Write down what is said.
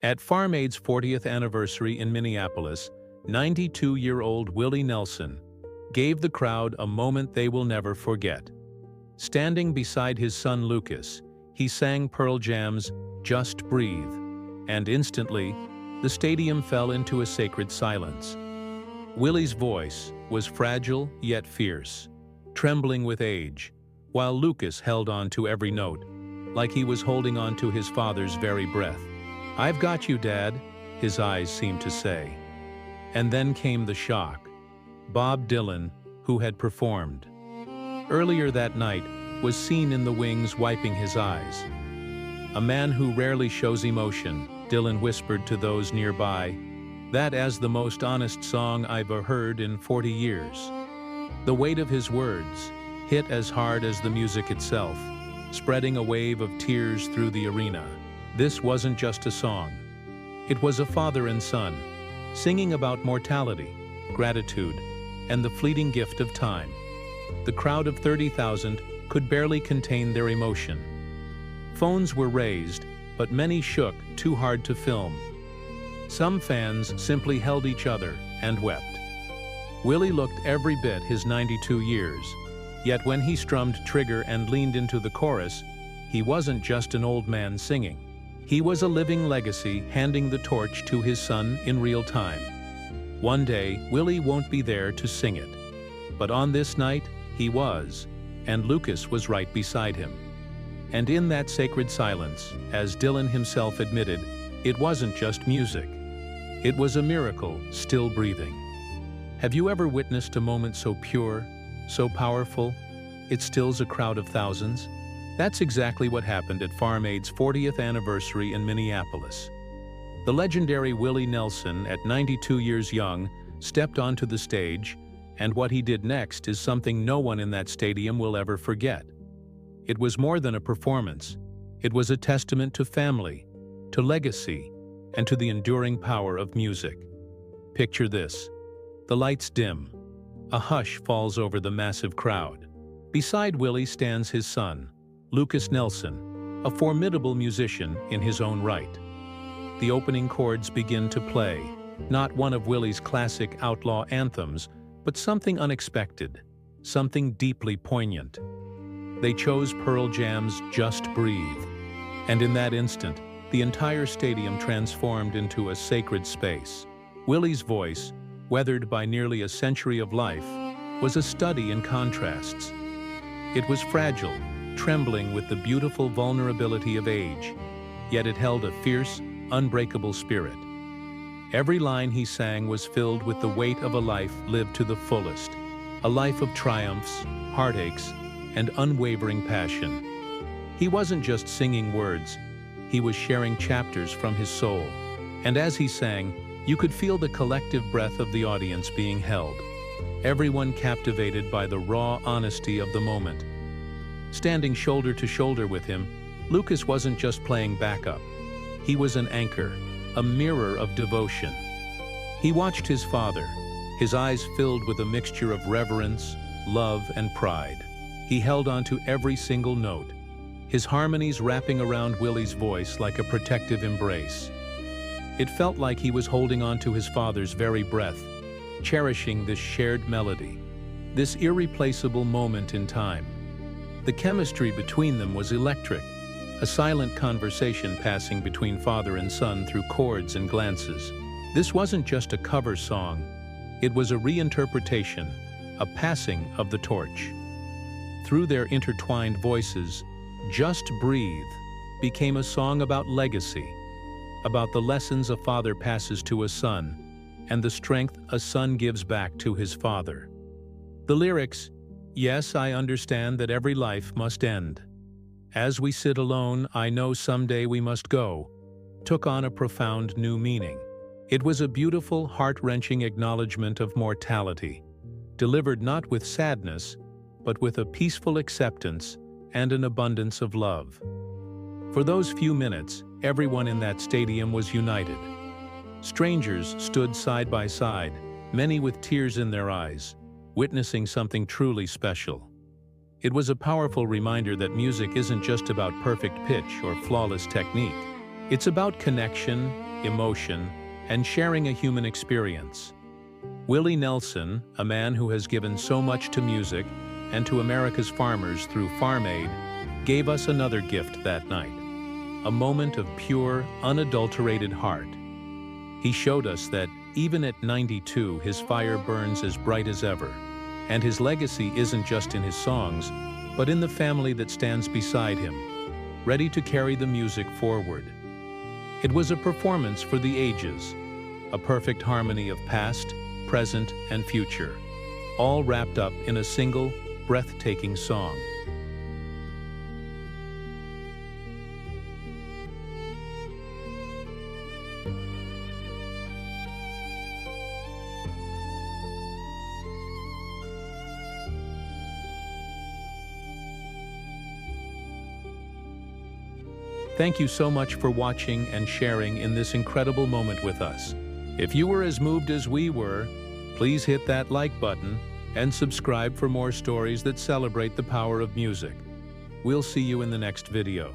At Farm Aid's 40th anniversary in Minneapolis, 92-year-old Willie Nelson gave the crowd a moment they will never forget. Standing beside his son Lucas, he sang Pearl Jam's "Just Breathe," and instantly, the stadium fell into a sacred silence. Willie's voice was fragile yet fierce, trembling with age, while Lucas held on to every note, like he was holding on to his father's very breath. "I've got you, Dad," his eyes seemed to say. And then came the shock. Bob Dylan, who had performed earlier that night, was seen in the wings wiping his eyes. "A man who rarely shows emotion," Dylan whispered to those nearby, "that as the most honest song I've heard in 40 years." The weight of his words hit as hard as the music itself, spreading a wave of tears through the arena. This wasn't just a song. It was a father and son, singing about mortality, gratitude, and the fleeting gift of time. The crowd of 30,000 could barely contain their emotion. Phones were raised, but many shook too hard to film. Some fans simply held each other and wept. Willie looked every bit his 92 years, yet when he strummed trigger and leaned into the chorus, he wasn't just an old man singing. He was a living legacy, handing the torch to his son in real time. One day, Willie won't be there to sing it. But on this night, he was, and Lucas was right beside him. And in that sacred silence, as Dylan himself admitted, it wasn't just music. It was a miracle, still breathing. Have you ever witnessed a moment so pure, so powerful, it stills a crowd of thousands? That's exactly what happened at Farm Aid's 40th anniversary in Minneapolis. The legendary Willie Nelson, at 92 years young, stepped onto the stage, and what he did next is something no one in that stadium will ever forget. It was more than a performance. It was a testament to family, to legacy, and to the enduring power of music. Picture this. The lights dim. A hush falls over the massive crowd. Beside Willie stands his son, Lucas Nelson, a formidable musician in his own right. The opening chords begin to play, not one of Willie's classic outlaw anthems, but something unexpected, something deeply poignant. They chose Pearl Jam's "Just Breathe," and in that instant, the entire stadium transformed into a sacred space. Willie's voice, weathered by nearly a century of life, was a study in contrasts. It was fragile, trembling with the beautiful vulnerability of age, yet it held a fierce, unbreakable spirit. Every line he sang was filled with the weight of a life lived to the fullest, a life of triumphs, heartaches, and unwavering passion. He wasn't just singing words, he was sharing chapters from his soul, and as he sang, you could feel the collective breath of the audience being held, everyone captivated by the raw honesty of the moment. Standing shoulder to shoulder with him, Lucas wasn't just playing backup. He was an anchor, a mirror of devotion. He watched his father, his eyes filled with a mixture of reverence, love, and pride. He held on to every single note, his harmonies wrapping around Willie's voice like a protective embrace. It felt like he was holding on to his father's very breath, cherishing this shared melody, this irreplaceable moment in time. The chemistry between them was electric, a silent conversation passing between father and son through chords and glances. This wasn't just a cover song, it was a reinterpretation, a passing of the torch. Through their intertwined voices, "Just Breathe" became a song about legacy, about the lessons a father passes to a son, and the strength a son gives back to his father. The lyrics, "Yes, I understand that every life must end. As we sit alone, I know someday we must go," took on a profound new meaning. It was a beautiful, heart-wrenching acknowledgement of mortality, delivered not with sadness, but with a peaceful acceptance and an abundance of love. For those few minutes, everyone in that stadium was united. Strangers stood side by side, many with tears in their eyes, witnessing something truly special. It was a powerful reminder that music isn't just about perfect pitch or flawless technique. It's about connection, emotion, and sharing a human experience. Willie Nelson, a man who has given so much to music and to America's farmers through Farm Aid, gave us another gift that night, a moment of pure, unadulterated heart. He showed us that even at 92, his fire burns as bright as ever, and his legacy isn't just in his songs, but in the family that stands beside him, ready to carry the music forward. It was a performance for the ages, a perfect harmony of past, present, and future, all wrapped up in a single, breathtaking song. Thank you so much for watching and sharing in this incredible moment with us. If you were as moved as we were, please hit that like button and subscribe for more stories that celebrate the power of music. We'll see you in the next video.